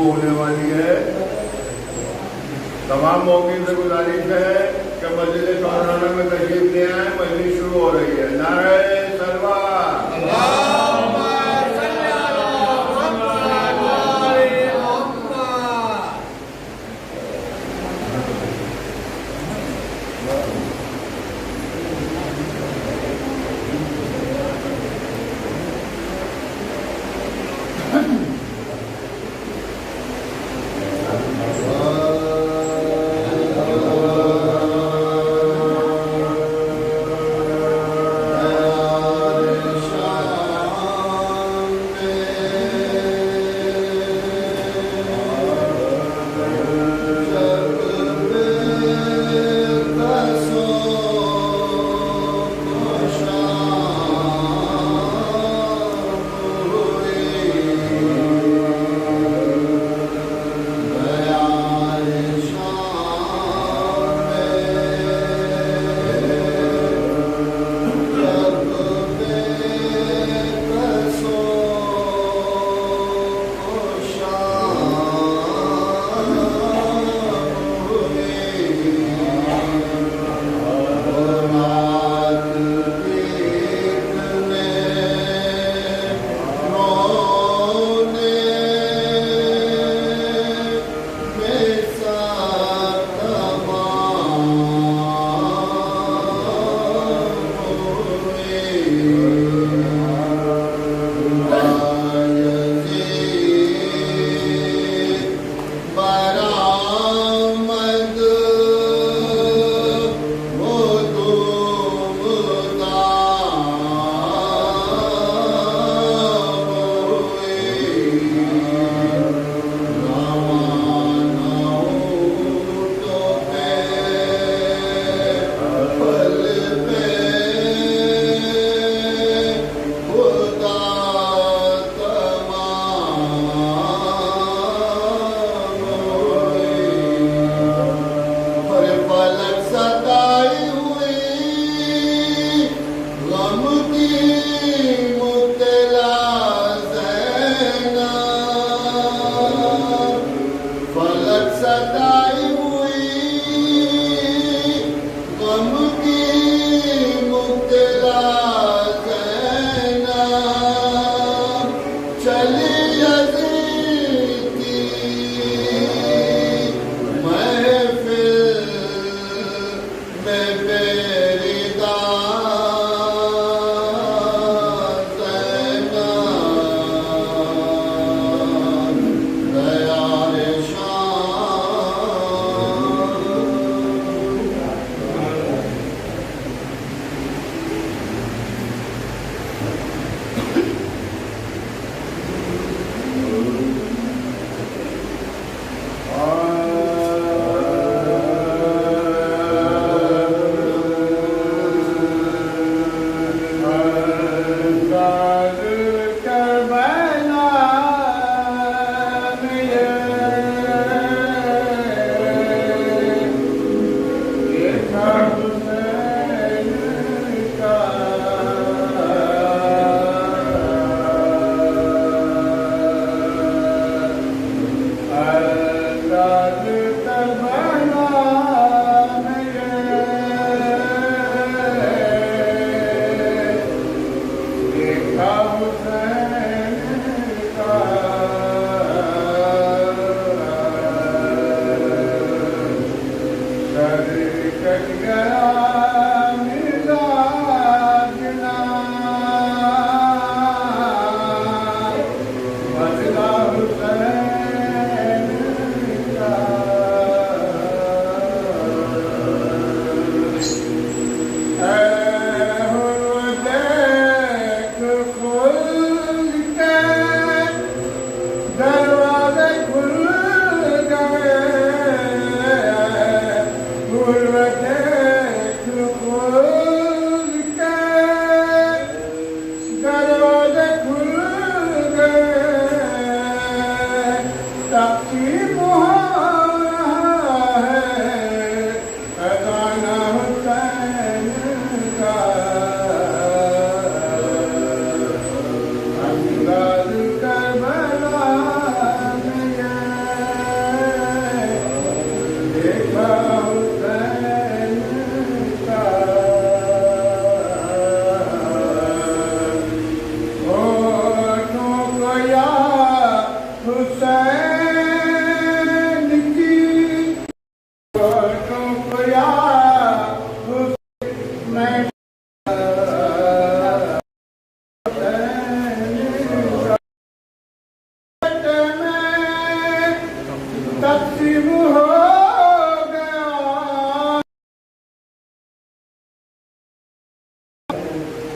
होने वाली है। तमाम मौके से गुजारिश है कि मस्जिद कौराना में तशरीफ ले आए, मजलिस शुरू हो रही है। नारे सरवा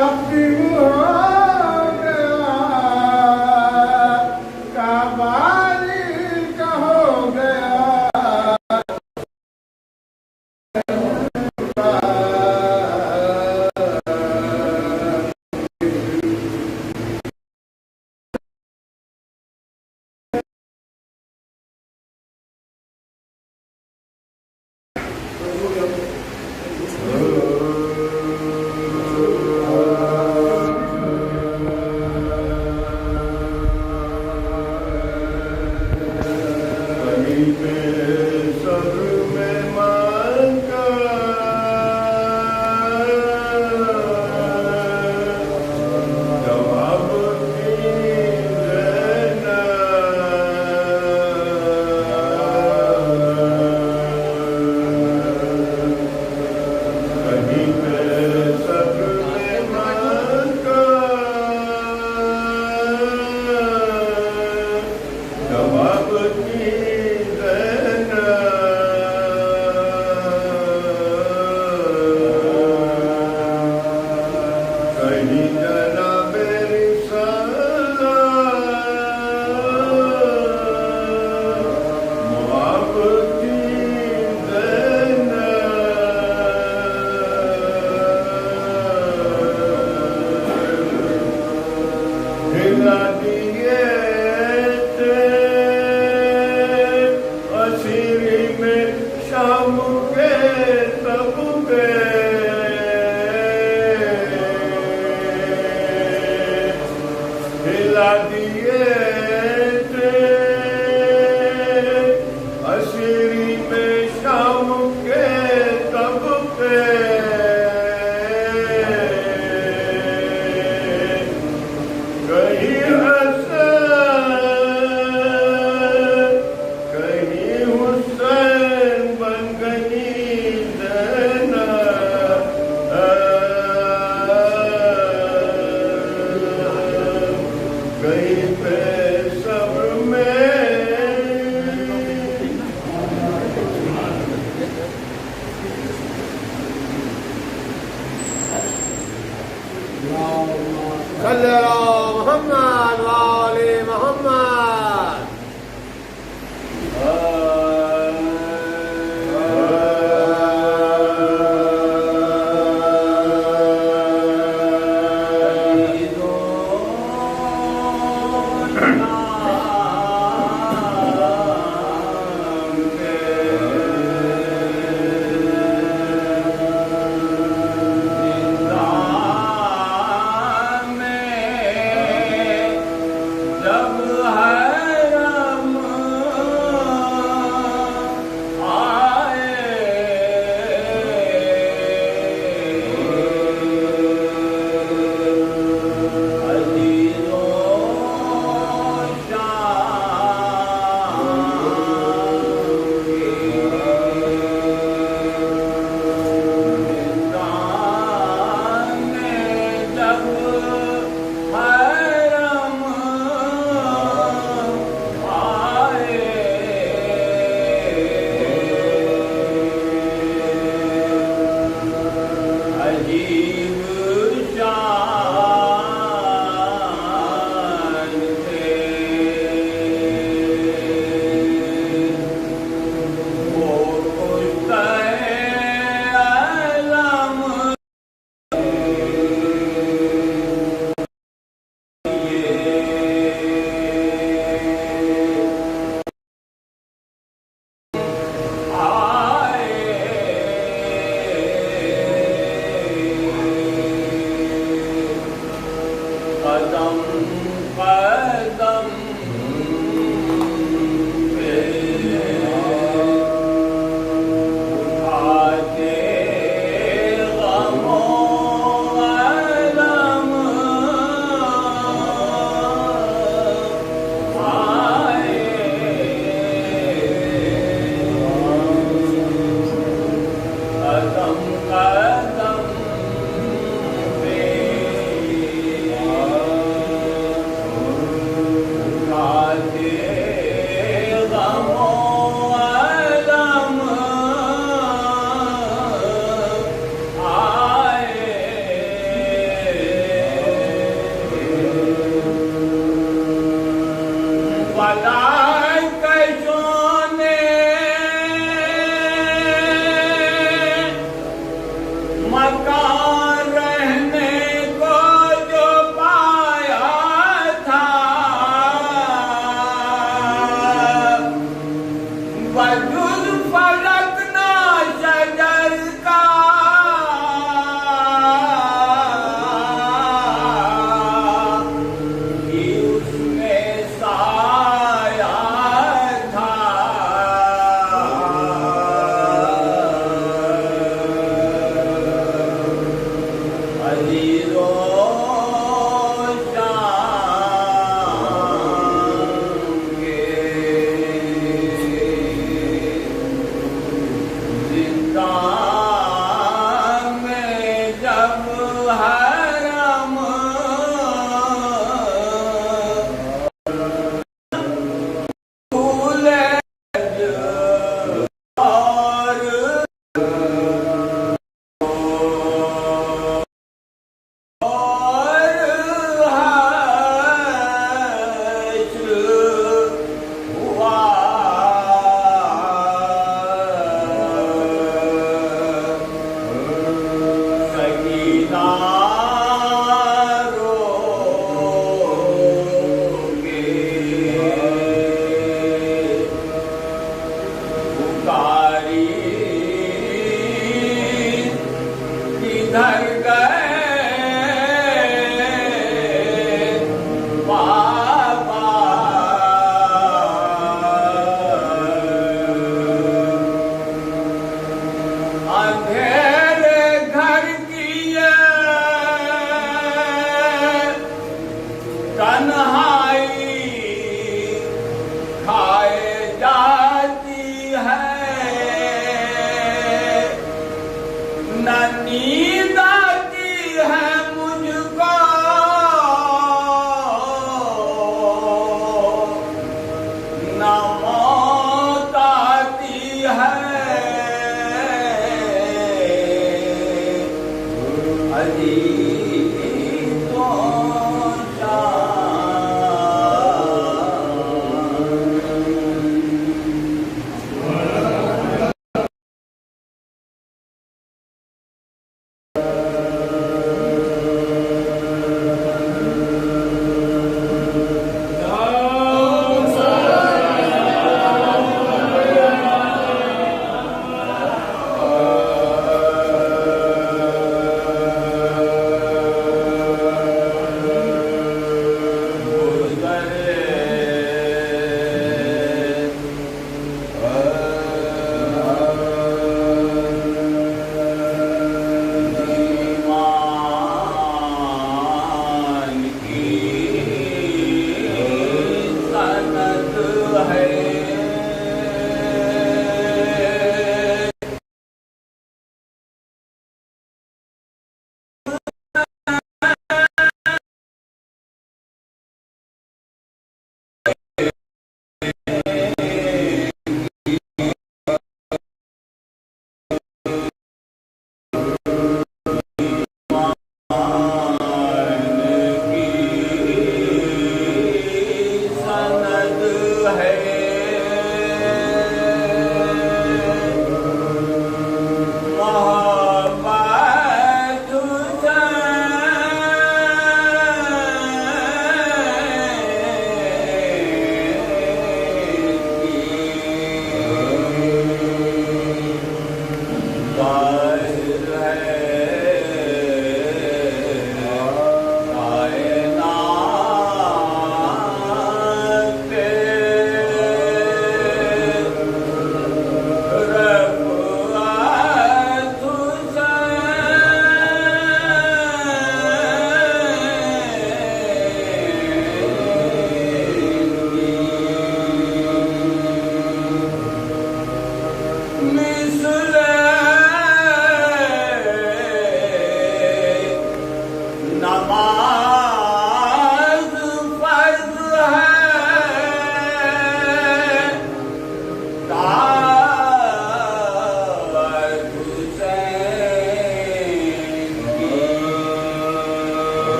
तकसीम हो गया, काबारी का हो गया।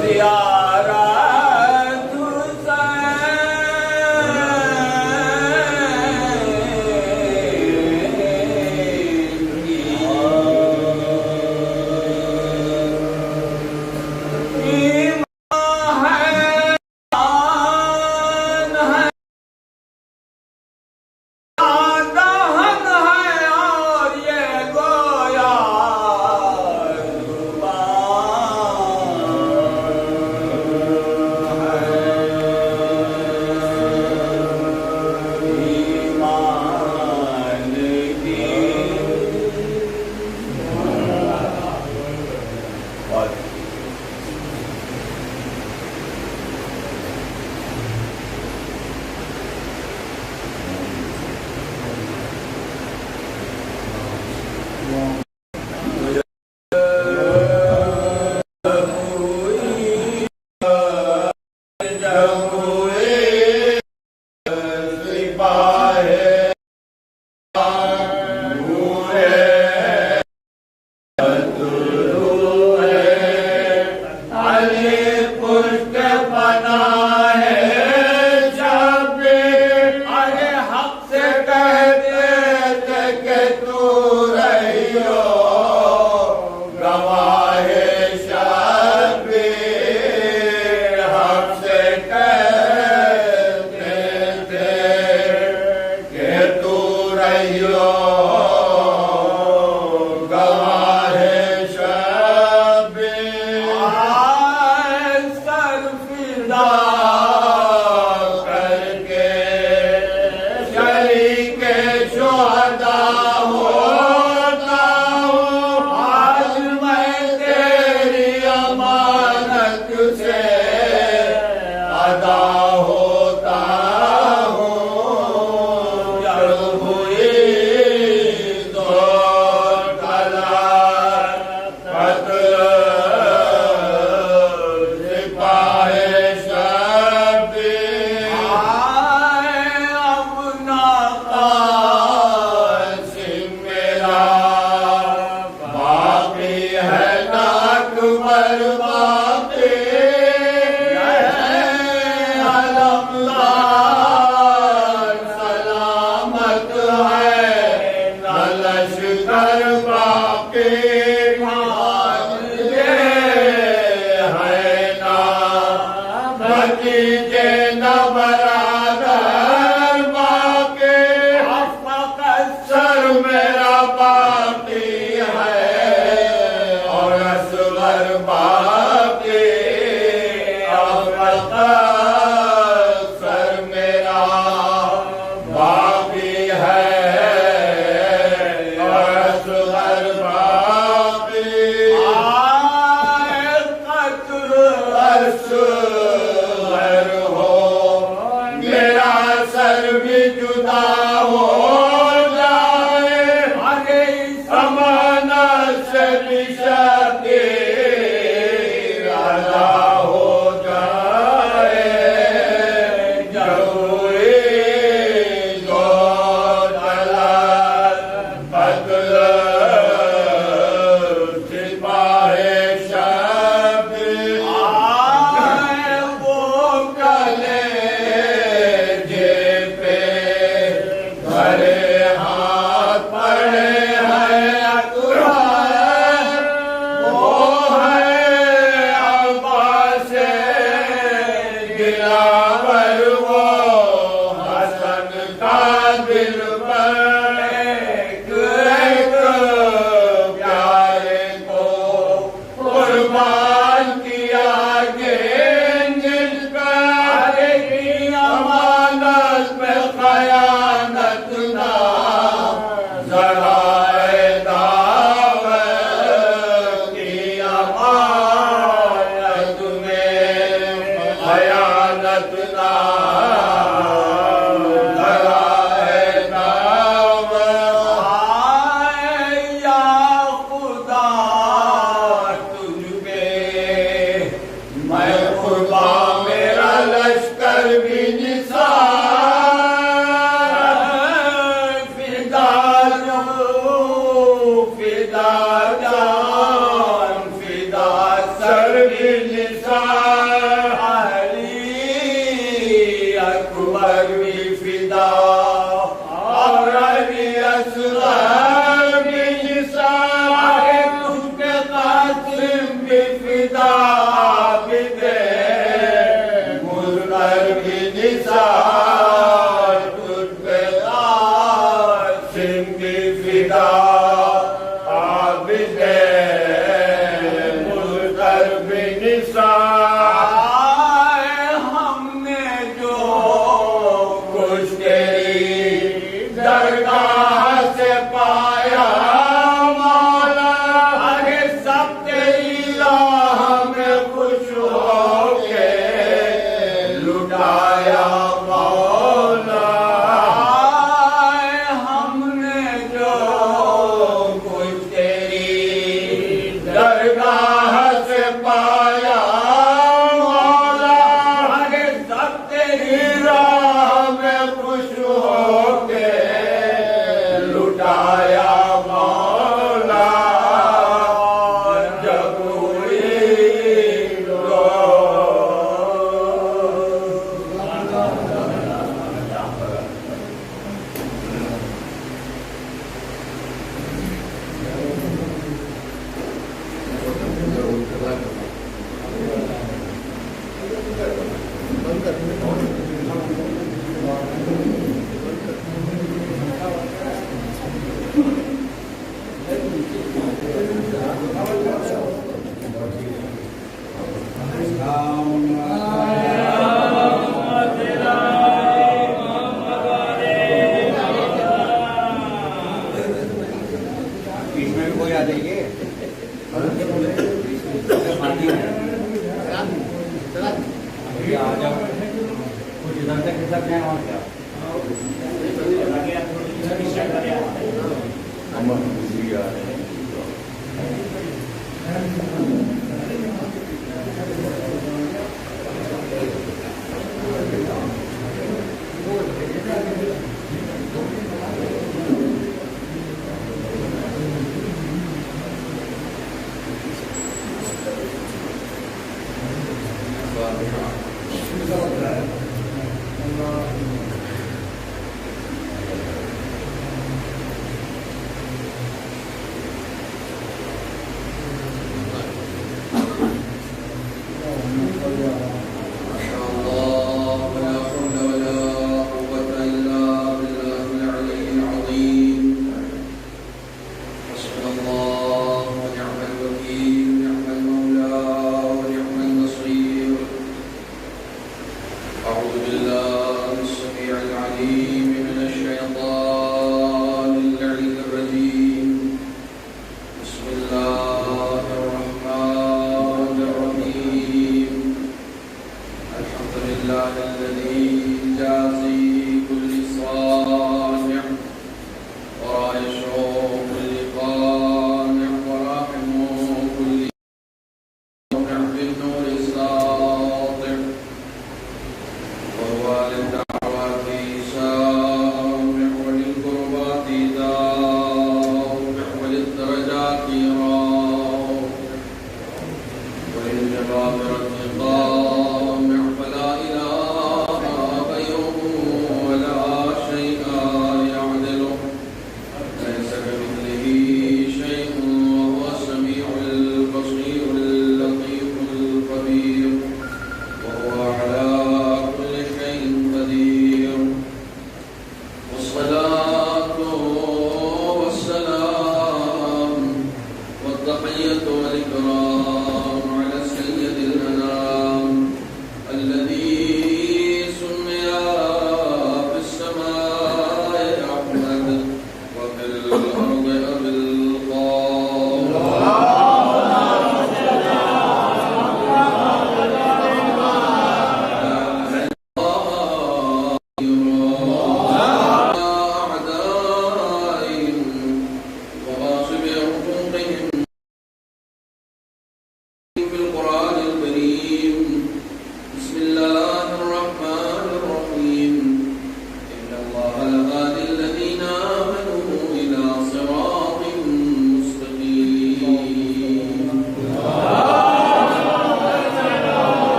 Ziara फिदा भैया आ जाओ, कुछ इधर से खिसक जाए और क्या।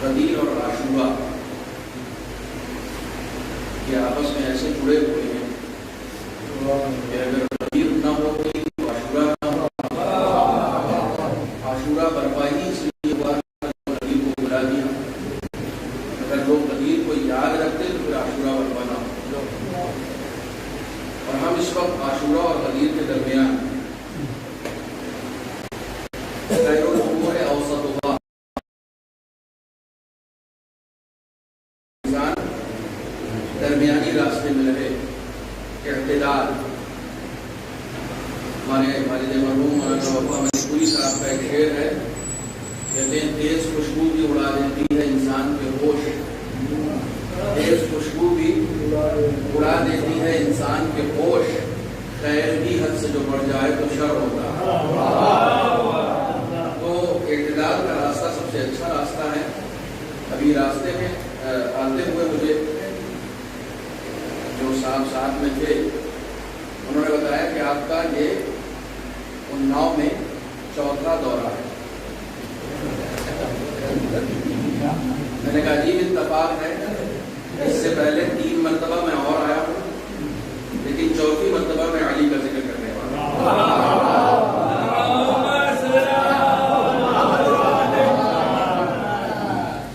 कदीर और आशूरा ये आपस में ऐसे जुड़े हुए हैं कि अगर कदीर न हो तो आशूरा न हो। आशूरा बर्बादी इसलिए हुआ कदीर को बुला दिया। अगर लोग कदीर को याद रखते तो फिर आशूरा बर्बाना हो। और हम इस वक्त आशूरा और कदीर के दरमियान दरमियानी रास्ते में रहे। इख्तिदाल हमारे मरहूम मौलाना मणिपुरी साहब का एक शेर है, कहते हैं तेज खुशबू भी उड़ा देती है इंसान खैर भी हद से जो बढ़ जाए तो शर होता है। तो इत्तेदाल का रास्ता सबसे अच्छा रास्ता है। अभी रास्ते में आते हुए मुझे जो साहब साथ में थे उन्होंने बताया कि आपका ये उन्नाव में चौथा दौरा है। मैंने कहा अजीब इत्तेफाक है, इससे पहले 3 मरतबा मैं और आया हूँ, लेकिन चौथी मरतबा मैं अली का जिक्र करने वाला हूँ।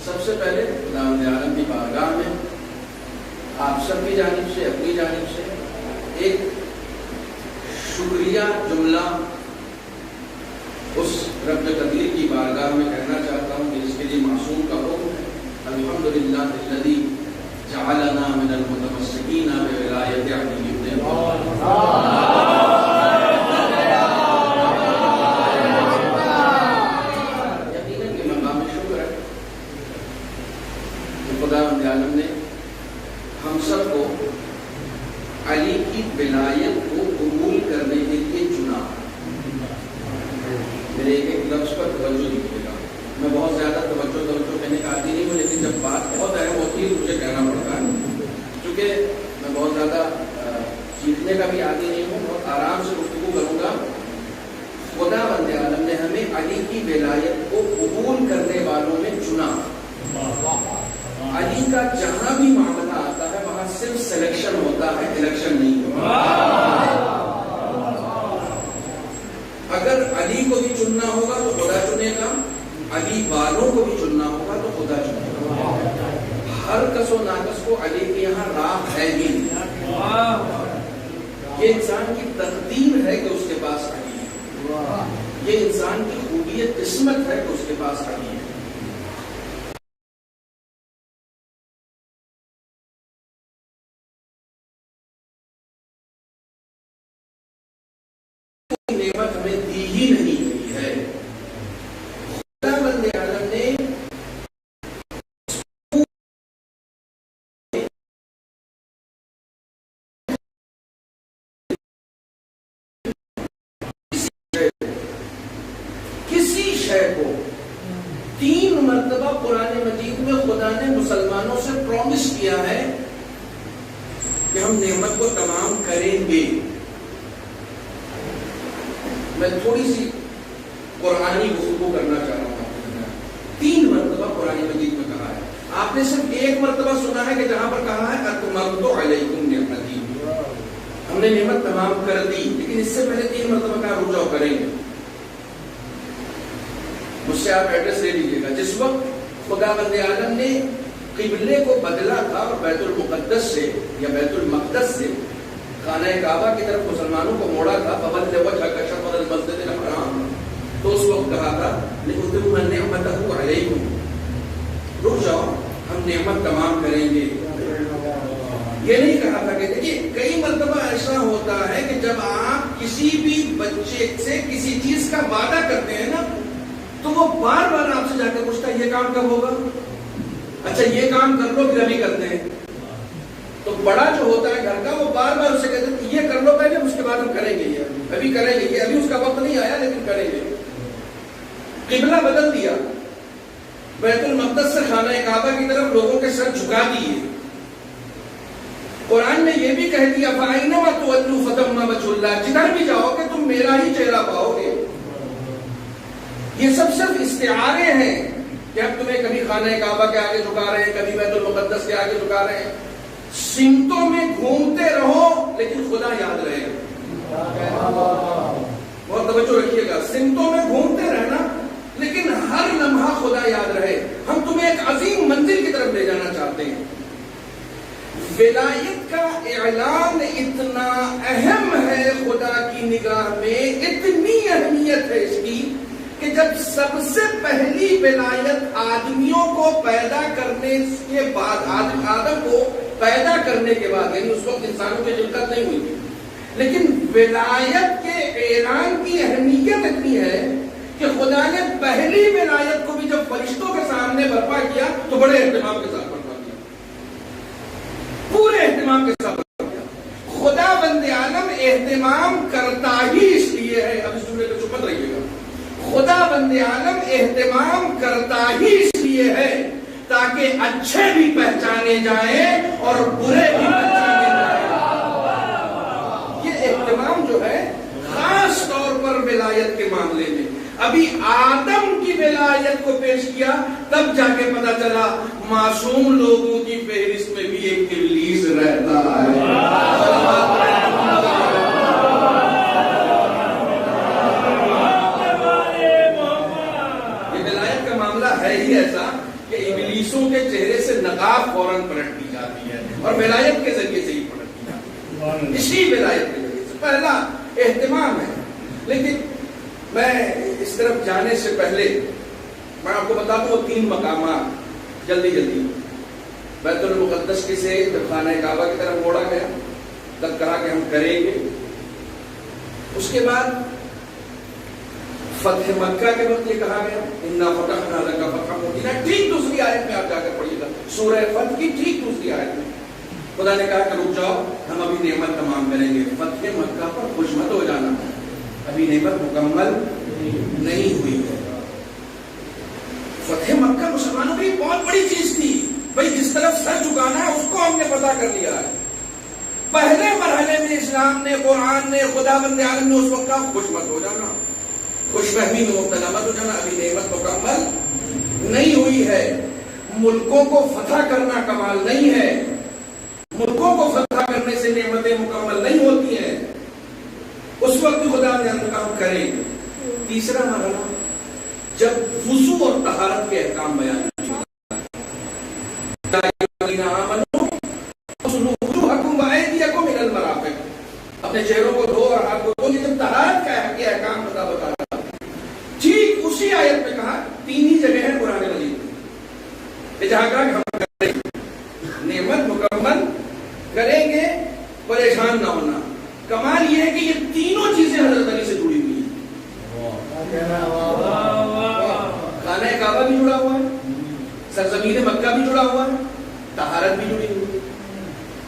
सबसे पहले खुदावंद आलम की बारगाह में आप सबकी जानिब से, अपनी जानिब से एक शुक्रिया जुमला उस रब कदीर की बारगाह में कहना चाहता हूँ कि जिसके लिए मासूम का हुक्म है, अल्हम्दुलिल्लाहिल्लज़ी जअलना मिनल मुतमस्सिकीन बिविलायति अली इब्न यकीनन के मकाम शुक्र है कि खुदावंद आलम ने हम सबको अली की विलायत को कबूल करने के लिए चुना। मेरे एक लफ्ज पर तवज्जो दीजिएगा। मैं बहुत ज्यादा तवज्जो कहने का आती नहीं हूँ, लेकिन जब बात बहुत अहम होती है तो मुझे कहना पड़ता है, क्योंकि मैं बहुत ज्यादा सीखने का भी आती नहीं हूँ, बहुत आराम से गुफ्तगू करूंगा। खुदावंद आलम ने हमें अली की विलायत को कबूल करने वालों में चुना। अली का जहां भी मामला आता है वहां सिर्फ सिलेक्शन होता है, इलेक्शन नहीं होता। अगर अली को भी चुनना होगा तो खुदा चुनेगा, अली वालों को भी चुनना होगा तो खुदा चुनेगा। हर कसो नाकस को अली के यहाँ राह है ही। ये इंसान की तकदीर है कि उसके पास अली है, ये इंसान की खूबियत किस्मत है कि उसके पास अली है। नेमत हमें दी ही नहीं गई है। खुदावंद आलम ने किसी शय को 3 मरतबा कुरान मजीद में खुदा ने मुसलमानों से प्रॉमिस किया है कि हम नेमत को तमाम करेंगे। मैं थोड़ी सी कुरानी गुफ्तगू करना चाह रहा हूँ। 3 मरतबा कुरान मजीद में कहा है। आपने सिर्फ 1 मरतबा सुना है कि जहां पर कहा है अतममतु अलैकुम निअमती, हमने नेमत तमाम कर दी, लेकिन इससे पहले 3 मरतबा का रुजू करेंगे। मुझसे आप एड्रेस ले लीजिएगा। जिस वक्त खुदावंद आलम ने किबले को बदला था और बैतुल मुक़द्दस से या बैतुल मक़दस से खाना काबा की तरफ मुसलमानों को मोड़ा था, फवल्ल वजहक शत्रुल मस्जिदिल हराम, तो उस वक्त कहा था लिउतिम्म निअमतहु अलैकुम, रुक जाओ हम नेमत तमाम करेंगे। ये नहीं कहा था कि देखिए कई मर्तबा ऐसा होता है कि जब आप किसी भी बच्चे से किसी चीज का वादा करते हैं ना, तो वो बार बार आपसे जाकर पूछता है ये काम कब होगा, अच्छा ये काम कर लो फिर अभी करते हैं। तो बड़ा जो होता है घर का वो बार बार उसे कहते हैं ये कर लो पहले, उसके बाद हम करेंगे, ये अभी करेंगे, ये अभी उसका वक्त नहीं आया लेकिन करेंगे। किबला बदल दिया, बैतुल मक़दस से खाना काबा की तरफ लोगों के सर झुका दिए। कुरान ने यह भी कह दिया फ़अइनमा तुवल्लू फ़थम्मा वजहुल्लाह, जिधर भी जाओगे तुम मेरा ही चेहरा पाओगे। ये सब सिर्फ इस्तिआरे हैं कि हम तुम्हें कभी खाना काबा के आगे झुका रहे हैं, कभी बैतुल मुक़द्दस के आगे झुका रहे हैं। सिमतों में घूमते रहो लेकिन खुदा याद रहेगा। बहुत तवज्जो रखिएगा, सिमतों में घूमते रहना लेकिन हर लम्हा खुदा याद रहे। हम तुम्हें एक अजीम मंजिल की तरफ ले जाना चाहते हैं। विलायत का ऐलान इतना अहम है खुदा की निगाह में, इतनी अहमियत है इसकी कि जब सबसे पहली विलायत आदमियों को पैदा करने के बाद, आदम को पैदा करने के बाद, यानी उस वक्त इंसानों की खिलकत नहीं हुई थी, लेकिन विलायत के ऐलान की अहमियत इतनी है कि खुदा ने पहली विलायत को भी जब फरिश्तों के सामने बर्पा किया तो बड़े एहतिमाम के साथ बर्पा किया, पूरे एहतिमाम के साथ बर्पा किया। खुदावंद आलम एहतिमाम करता ही इसलिए है, अब इस जुमले पे चुप मत रहिएगा, खुदा बंदे आलम एहतिमाम करता ही इसलिए है ताकि अच्छे भी पहचाने जाएं और बुरे भी पहचाने जाएं। ये एहतिमाम जो है खास तौर पर विलायत के मामले में, अभी आदम की विलायत को पेश किया तब जाके पता चला मासूम लोगों की फहरिस्त में भी एक इब्लीस रहता है। ये विलायत का मामला है ही ऐसा कि इब्लीसों के चेहरे से नकाब फौरन पलट दी जाती है और विलायत के जरिए से ही पलट दी जाती है, इसी विलायत के जरिए से। पहला एहतिमाम है। लेकिन मैं इस तरफ जाने से पहले मैं आपको बता दूं 3 मकामात जल्दी जल्दी। बैतुल मुक़द्दस की से जब खाना काबा की तरफ मोड़ा गया तब कहा कि हम करेंगे। उसके बाद फतह मक्का के वक्त ये कहा गया इन्ना फतहना लका फतहन मुबीना, ठीक दूसरी आयत में आप जाकर पढ़िएगा, सूरह फतह की ठीक दूसरी आयत में खुदा ने कहा कि रुक जाओ, हम अभी नेमत तमाम करेंगे। फतह मक्का पर खुश मत हो जाना, अभी नेमत मुकम्मल नहीं हुई है। फतह मक्का मुसलमानों की बहुत बड़ी चीज थी भाई, जिस तरफ सर झुकाना है उसको हमने पता कर लिया है। पहले मरहले में इस्लाम ने, कुरान ने, खुदा बंदे आलम ने उस वक्त कहा खुश मत हो जाना, खुशफहमी में मुब्तला मत हो जाना, अभी नेमत मुकम्मल नहीं हुई है। मुल्कों को फतह करना कमाल नहीं है, मुल्कों को फतह करने से नेमतें मुकम्मल नहीं होती हैं। उस वक्त खुदा ने काम करें। तीसरा मरहला जब वुजू और तहारत के अहकाम बयान अपने चेहरों को धो और हाथ को धो, जब तहारत का अहकाम बता रहा, ठीक उसी आयत में कहा 3 ही जगह है कुरान मजीद में जहां कहा हम करेंगे, नेमत मुकम्मल करेंगे, परेशान ना होना। कमाल यह है कि ये तीनों चीजें हजरत अली से जुड़ी हुई है। खाना काबा भी जुड़ा हुआ है, सरजमीन मक्का भी जुड़ा हुआ है, तहारत भी जुड़ी हुई है।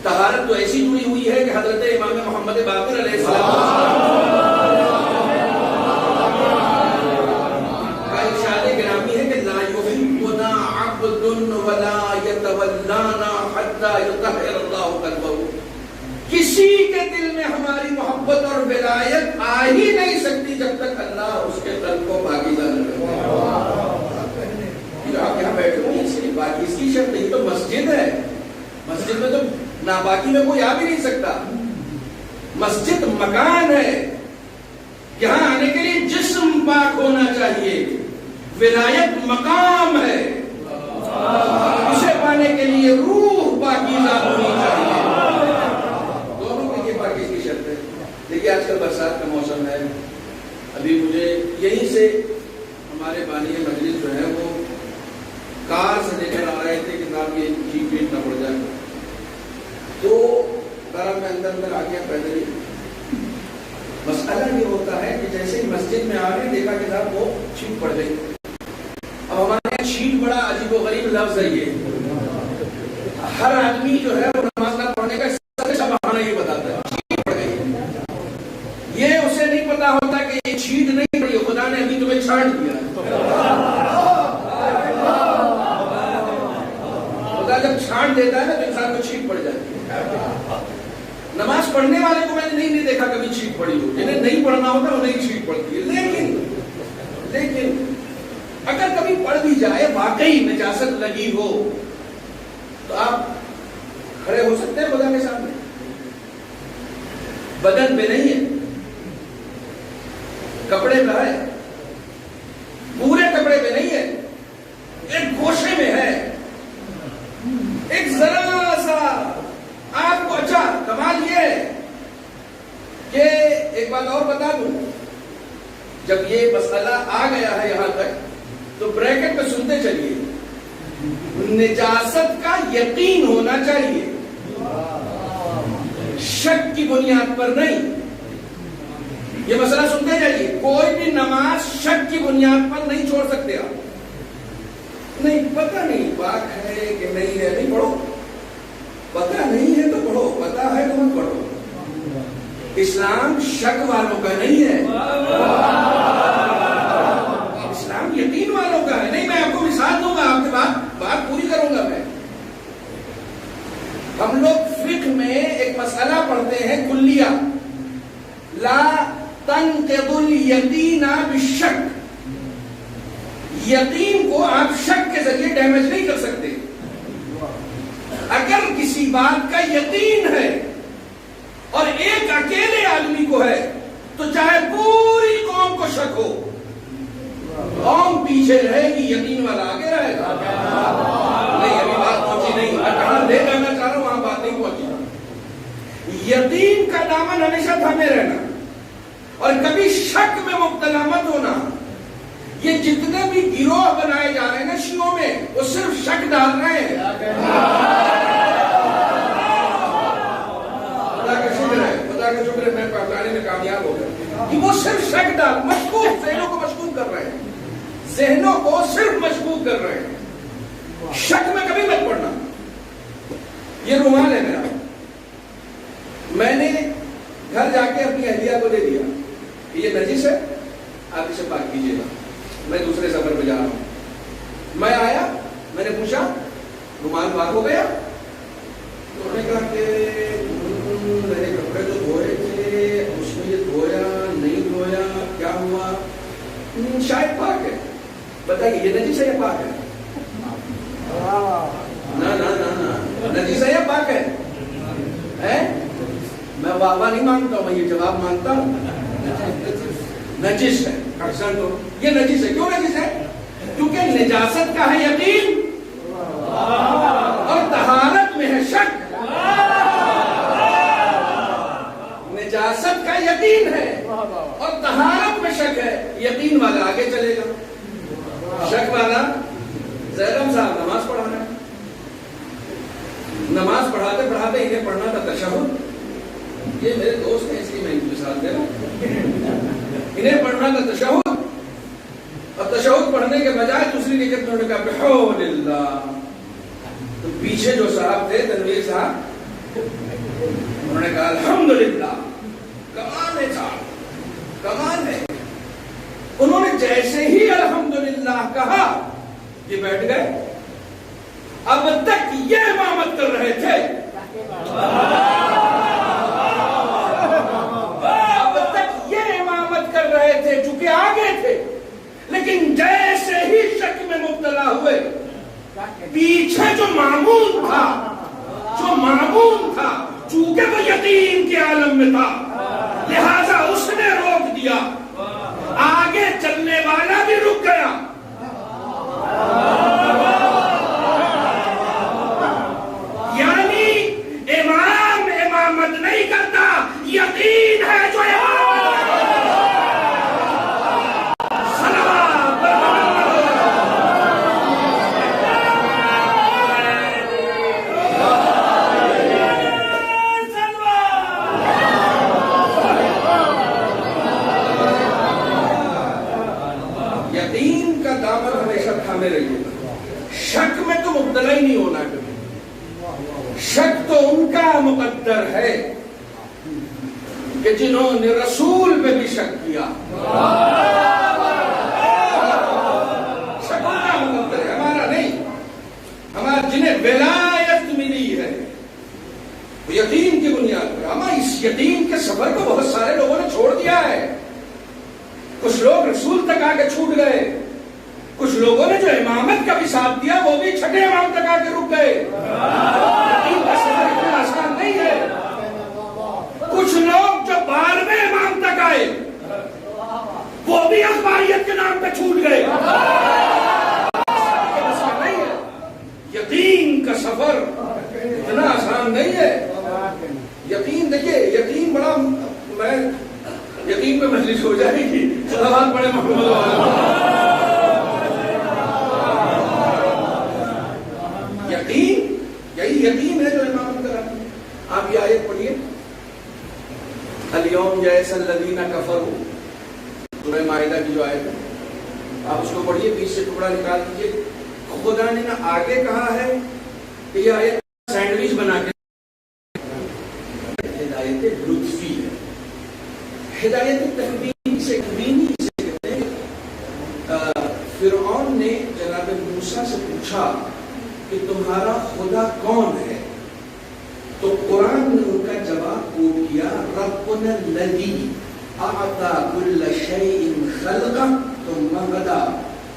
तहारत तो ऐसी जुड़ी हुई है कि हजरत इमाम मोहम्मद बाक़िर अलैहिस्सलाम का इरशाद गिरामी है कि ला युहिब्बुना अब्दुन वला यतवल्लाना हत्ता युतहिरल्लाहु क़ल्बहु, किसी के दिल में हमारी मोहब्बत और विलायत आ ही नहीं सकती जब तक अल्लाह उसके दिल को पाकीज़ा न करे। आप यहाँ बैठे हो इसलिए बाकी इसकी शर्त नहीं, तो मस्जिद है, मस्जिद में तो नापाकी में कोई आ भी नहीं सकता। मस्जिद मकान है, यहां आने के लिए जिस्म पाक होना चाहिए, विलायत मकाम है, उसे पाने के लिए रूह पाकीज़ा होनी चाहिए। दोनों के पाकी की शर्त है। देखिए आजकल बरसात का मौसम है, अभी मुझे यहीं से हमारे बानी मजलिस जो है वो कार से लेकर आ रहे थे कि साहब ये चीज पीट ना पड़ जाए, तो कार में अंदर आ गया पैदल ही। मसला ये होता है कि जैसे ही मस्जिद में आ रहे देखा कि साहब वो छींट पड़ गई। अब हमारे यहाँ छींट बड़ा अजीबोगरीब लफ्ज है ये, हर आदमी जो है वो नमाज ना पढ़ने का सबसे बहाना ये बताता है छींट पड़ गई। ये उसे नहीं पता होता कि ये छींट नहीं पड़ी, खुदा ने अभी तुम्हें छांट दिया। जब छांट देता है ना तो इंसान को छींट पड़ जाती है। नमाज पढ़ने वाले को मैंने नहीं देखा कभी छींट पड़ी हो, जिन्हें नहीं पढ़ना होता वो नहीं छींट पड़ती है। लेकिन अगर कभी पढ़ भी जाए, वाकई नजासत लगी हो, तो आप खड़े हो सकते हैं खुदा के सामने। बदन पे नहीं है, कपड़े पे है, पूरे कपड़े पे नहीं है, एक गोशे में है, एक जरा सा आपको। अच्छा कमाल ये है कि एक बात और बता दूं, जब ये मसला आ गया है यहां तक तो ब्रैकेट में सुनते चलिए, निजासत का यकीन होना चाहिए, शक की बुनियाद पर नहीं। ये मसला सुनते जाइए, कोई भी नमाज शक की बुनियाद पर नहीं छोड़ सकते आप। नहीं पता नहीं पाक है कि नहीं है, नहीं पढ़ो, पता नहीं है तो पढ़ो, पता है तो मत पढ़ो। इस्लाम शक वालों का नहीं है, इस्लाम यकीन वालों का है। नहीं, मैं आपको मिसाल दूंगा, आपके बात पूरी करूंगा मैं। हम लोग फिक्र में एक मसला पढ़ते हैं, कुल्लिया, ला तनक़िदुल यकीना बिश्शक। यकीन को आप शक के जरिए डैमेज नहीं कर सकते। अगर किसी बात का यकीन है और एक अकेले आदमी को है, तो चाहे पूरी कौम को शक हो, कौम पीछे रहेगी, यकीन वाला आगे रहेगा। नहीं, अभी बात पहुंची नहीं, मैं कहां ले जाना चाह रहा हूं, वहां बात नहीं पहुंची। यकीन का दामन हमेशा थामे रहना और कभी शक में मुब्तला मत होना। ये जितने भी गिरोह बनाए जा रहे हैं ना शियों में, वो सिर्फ शक डाल रहे हैं। खुदा का शुक्र है, मैं पहचाने में कामयाब हो गया कि वो सिर्फ शक डाल, मशकूक, ज़हनों को मशकूक कर रहे हैं, ज़हनों को सिर्फ मशकूक कर रहे हैं। शक में कभी मत पड़ना। ये रुमाल है मेरा, मैंने घर जाके अपनी अहलिया को दे दिया, ये नजिस है, आप इसे पाक कीजिएगा, मैं दूसरे सफर पे जा रहा हूं। मैं आया, मैंने पूछा रुमाल पाक हो गया? तो उन्होंने कहा कि मेरे कपड़े तो धोए थे, उसमें ये धोया नहीं धोया, क्या हुआ? शायद पाक है। बताइए, ये नजीस है या पाक है? ना ना ना ना, नजीस है या पाक है? मैं वाह नहीं मांगता हूं, मैं ये जवाब मांगता हूं, नजिस है। अक्सर तो ये नजिस है। क्यों नजिस है? क्योंकि निजासत का है यकीन और तहारत में है शक। निजासत का यकीन है और तहारत में शक है। यकीन वाला आगे चलेगा, शक वाला ज़ैरम साहब नमाज पढ़ा रहे हैं, नमाज पढ़ाते पढ़ाते इन्हें पढ़ना था तशहुद। ये मेरे दोस्त हैं इसलिए मैं इनकी मिसाल दे रहा हूं। इन्हें पढ़ना था तशहुद और तशहुद पढ़ने के बजाय दूसरी रिकत में उन्होंने कहा बिहौलिल्लाह। तो पीछे जो साहब थे, तनवीर साहब, उन्होंने कहा अल्हम्दुलिल्लाह। कमाल है साहब, कमाल है। उन्होंने जैसे ही अल्हम्दुलिल्लाह कहा, ये बैठ गए। अब तक ये इमामत कर रहे थे, अब तक ये इमामत कर रहे थे, चूंकि आगे थे, लेकिन जैसे ही शक में मुब्तला हुए, पीछे जो मामून था, चूंकि वो यकीन के आलम में था, लिहाजा उसने रोक दिया, आगे चलने वाला भी रुक गया। यानी इमाम इमामत नहीं करता, यकीन है जो शक में तो मुब्तला ही नहीं होना कभी। शक तो उनका मुकद्दर है कि जिन्होंने रसूल पे भी शक किया। शक उनका मुकद्दर है, हमारा नहीं। हमारा जिन्हें विलायत मिली है वो यकीन की बुनियाद पर। हमारा इस यकीन के सफर को बहुत सारे लोगों ने छोड़ दिया है। कुछ लोग रसूल तक आके छूट गए, कुछ लोगों ने जो इमामत का भी साथ दिया वो भी छठे इमाम तक आके रुक गए। यकीन का सफर इतना आसान नहीं है। कुछ लोग जो 12वें इमाम तक आए वो भी अखबारियत के नाम पे छूट गए। नहीं है, यकीन का सफर इतना आसान नहीं है। यकीन देखिए, यकीन बड़ा, मैं यकीन पे मजलिस हो जाएगी। सलावत पढ़े मोहम्मद। यही यकीन है जो इमामत कराती है। आप ये आयत पढ़िए, अल-यौम यअसल्लज़ीना कफ़रू, सूरह माइदा की जो आयत है, आप उसको पढ़िए, बीच से टुकड़ा निकाल दीजिए। खुदा ने ना आगे कहा है कि ये आयत सैंडविच बना के, आयत लुत्फी है, हिदायत तकवीनी से कहते हैं। फिरऔन ने जनाब मूसा से पूछा कि तुम्हारा खुदा कौन है, तो कुरान ने उनका जवाब कोट किया, रब्बुना लज़ी आता कुल्ल शैइन खल्क़ा तुम्मा हदा।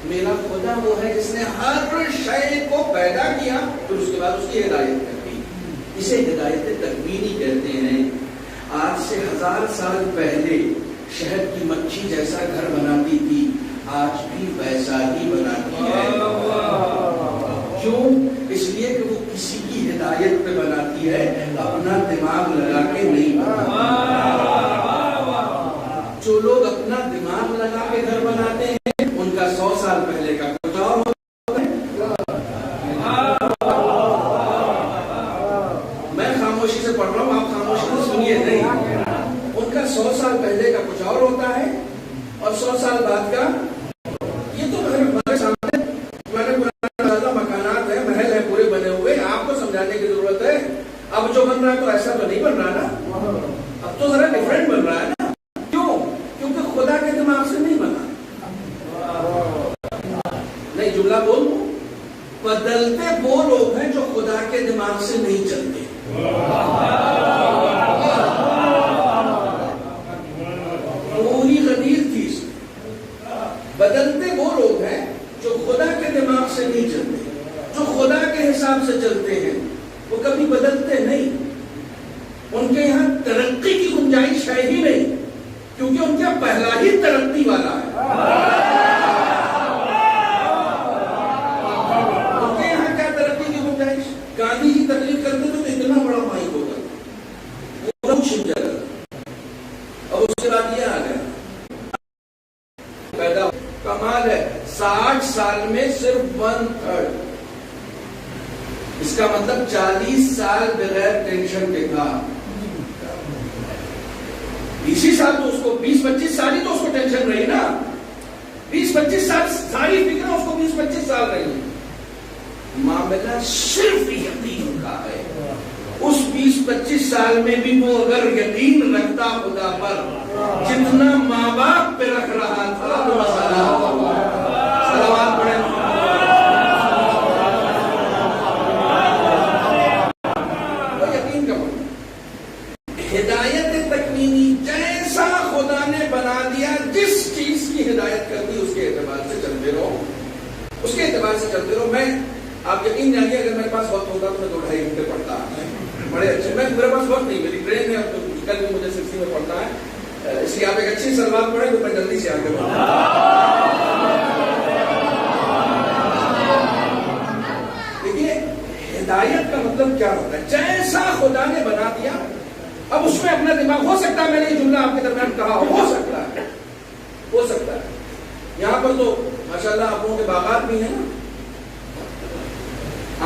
मेरा खुदा वो है जिसने हर शय को पैदा किया फिर उसके बाद उसकी हिदायत कर दी। इसे हिदायत तकवीनी कहते हैं। आज से 1000 साल पहले शहद की मक्खी जैसा घर बनाती थी, आज भी वैसा ही बनाती है। क्यों? इसलिए कि वो किसी की हिदायत पे बनाती है, अपना दिमाग लगा के नहीं बनाती। जो लोग अपना दिमाग लगा के घर बनाते हैं उनका 100 साल पहले का कुछ और होता है। मैं खामोशी से पढ़ रहा हूँ, आप खामोशी से सुनिए नहीं। उनका 100 साल पहले का कुछ और होता है और 100 साल बाद का, ये तो हमारे सामने मकानात है, महल है पूरे बने हुए, आपको समझाने की जरूरत है। अब जो बन रहा है तो ऐसा तो नहीं बन रहा ना, अब तो जरा डिफरेंट बन रहा है ना। क्यों? क्योंकि खुदा के दिमाग से नहीं बना। नहीं, जुमला बोल, बदलते वो लोग हैं जो खुदा के दिमाग से नहीं चलते। पूरी गदीर थी इसमें। बदलते वो लोग हैं जो खुदा के दिमाग से नहीं चलते, जो खुदा के हिसाब से चलते हैं, वो कभी बदलते नहीं। उनके यहां तरक्की की गुंजाइश है ही नहीं, क्योंकि उनका पहला ही तरक्की वाला है। उनके यहां क्या तरक्की की गुंजाइश? गांधी जी तकलीफ करते थे तो इतना बड़ा माइक होता पूरा छिप जाता। अब उसके बाद ये आ गया पैदा। कमाल है, 60 साल में सिर्फ 1/3। इसका मतलब 40 साल बगैर टेंशन के था। 20 साल तो उसको, 20-25 साल ही तो उसको टेंशन रही ना। 20-25 साल सारी फिक्र उसको 20-25 साल रही। मामला सिर्फ यकीन का है। उस 20-25 साल में भी वो अगर यकीन रखता खुदा पर जितना माँ बाप पे रख रहा था तो सलावत पढ़े। वो यकीन का पढ़े। हिदायत तकवीनी जैसा खुदा ने बना दिया, जिस चीज की हिदायत कर दी उसके एतबार से चलते रहो, उसके एतबार से चलते रहो। मैं, आप यकीन जानिए, अगर मेरे पास वक्त होता तो मैं 2-2.5 घंटे पढ़ता बड़े अच्छे। मैं, मेरे पास वक्त नहीं, मेरी ट्रेन है, अब कल भी मुझे 60 में पढ़ता है, इसलिए आप एक अच्छी सलवार पढ़े तो मैं जल्दी से आगे बढ़ूं। देखिए, हिदायत का मतलब क्या होता है? जैसा खुदा ने बना दिया, अब उसमें अपना दिमाग, हो सकता है मैंने ये जुमला आपके दरमियान कहा हो सकता है, हो सकता है। यहाँ पर तो माशाल्लाह आप लोगों के बागात भी हैं ना,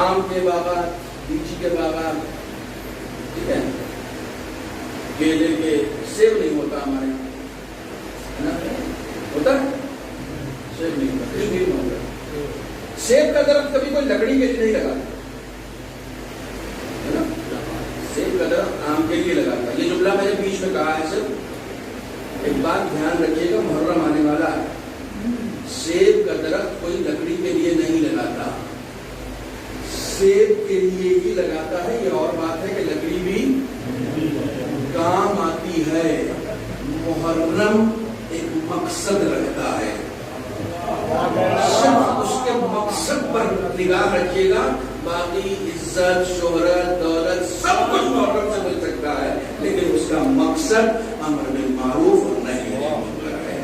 आम के बागात, लीची के बागात, ठीक है, केले के, सेब नहीं होता हमारे यहाँ, है ना? होता है? सेब नहीं होता, कश्मीर में होता। सेब का दरख्त कभी कोई लकड़ी के लिए नहीं लगाता, है ना? सेब का दरख्त आम के लिए लगाता। ये जुमला मैंने बीच में कहा है। सिर्फ एक बात ध्यान रखिएगा, मुहर्रम आने वाला है। सेब का दरख्त कोई लकड़ी के लिए नहीं लगाता, सेब के लिए ही लगाता है। ये और बात है कि लकड़ी भी काम आती है। मुहर्रम एक मकसद रखता है, सिर्फ उसके मकसद पर निगाह रखिएगा। बाकी इज्जत, शोहरत, दौलत सब कुछ मुहर्रम से मिल सकता है, लेकिन उसका मकसद अमर बिल मारूफ और नही अनिल मुनकर है।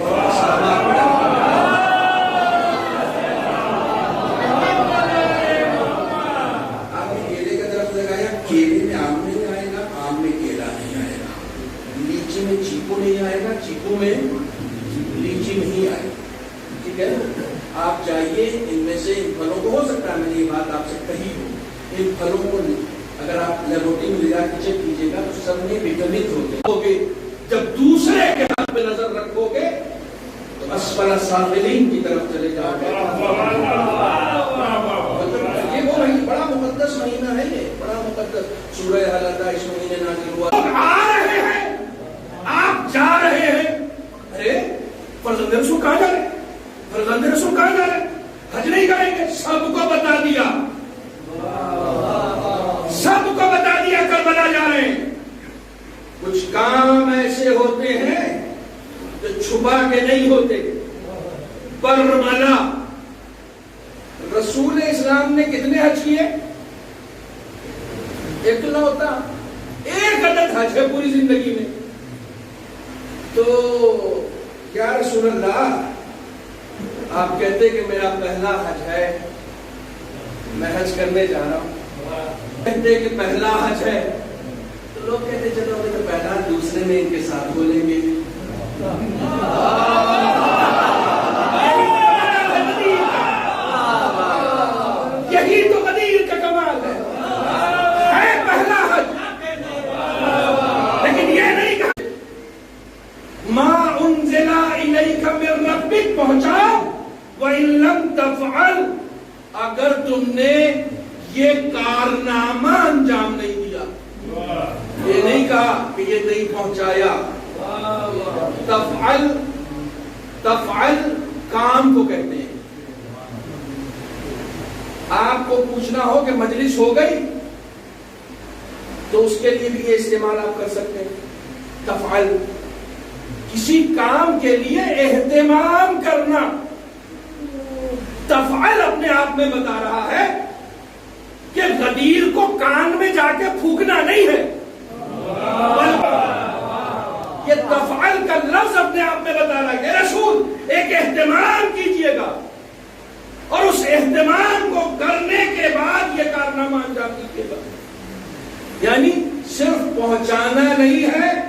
केले में आम नहीं आएगा, आम में केला नहीं आएगा, लीची में चीकू नहीं आएगा, चीकू में लीची नहीं आएगी। ठीक है, आप चाहिए इनमें से इन फलों को, हो सकता है मैंने ये बात आपसे कही हो, इन फलों को अगर आप लेबोरेटरी में ले जाकर चेक कीजिएगा तो सब में विटामिन होते हैं। जब दूसरे के हाथ पे नजर रखोगे तो असफल साफिलीन की तरफ चले जाओगे। ये वो बड़ा मुकद्दस महीना है, ये बड़ा मुकद्दस सूरह अल-अज़ा इस महीने नाज़िल हुआ। आ रहे हैं, आप जा रहे हैं, फरजंद रसूल कहां जा रहे, फरजंद रसूल कहां जा रहे, हज नहीं करेंगे, सबको बता दिया, सबको बता दिया करबला जा रहे हैं। कुछ काम ऐसे होते हैं जो छुपा के नहीं होते, पर मना। रसूल इस्लाम ने कितने हज किए? इकलौता एक अदद हज है पूरी जिंदगी में। तो या रसूल अल्लाह, आप कहते कि मेरा पहला हज है, मैं हज करने जा रहा हूं, कहते कि पहला हज है, तो लोग कहते चलो अभी तो पहला, दूसरे में इनके साथ बोलेंगे। यही तो गदीर का कमाल है पहला हज। लेकिन ये नहीं कहा मा उन्ज़िला इलैका मिन रब्बिक पहुंचाओ, व इन लम तफ़अल, अगर तुमने ये कारनामा अंजाम नहीं दिया। ये नहीं कहा कि ये नहीं पहुंचाया। तफ़अल, तफ़अल काम को कहते हैं। आपको पूछना हो कि मजलिस हो गई, तो उसके लिए भी ये इस्तेमाल आप कर सकते हैं। तफ़अल, किसी काम के लिए एहतिमाम करना। तफ़अल अपने आप में बता रहा है कि गदीर को कान में जाके फूकना नहीं है। ये तफ़अल का लफ्ज अपने आप में बता रहा है, रसूल एक एहतिमाम कीजिएगा, और उस एहतिमाम को करने के बाद ये कारनामा अंजाम दीजिएगा। यानी सिर्फ पहुंचाना नहीं है,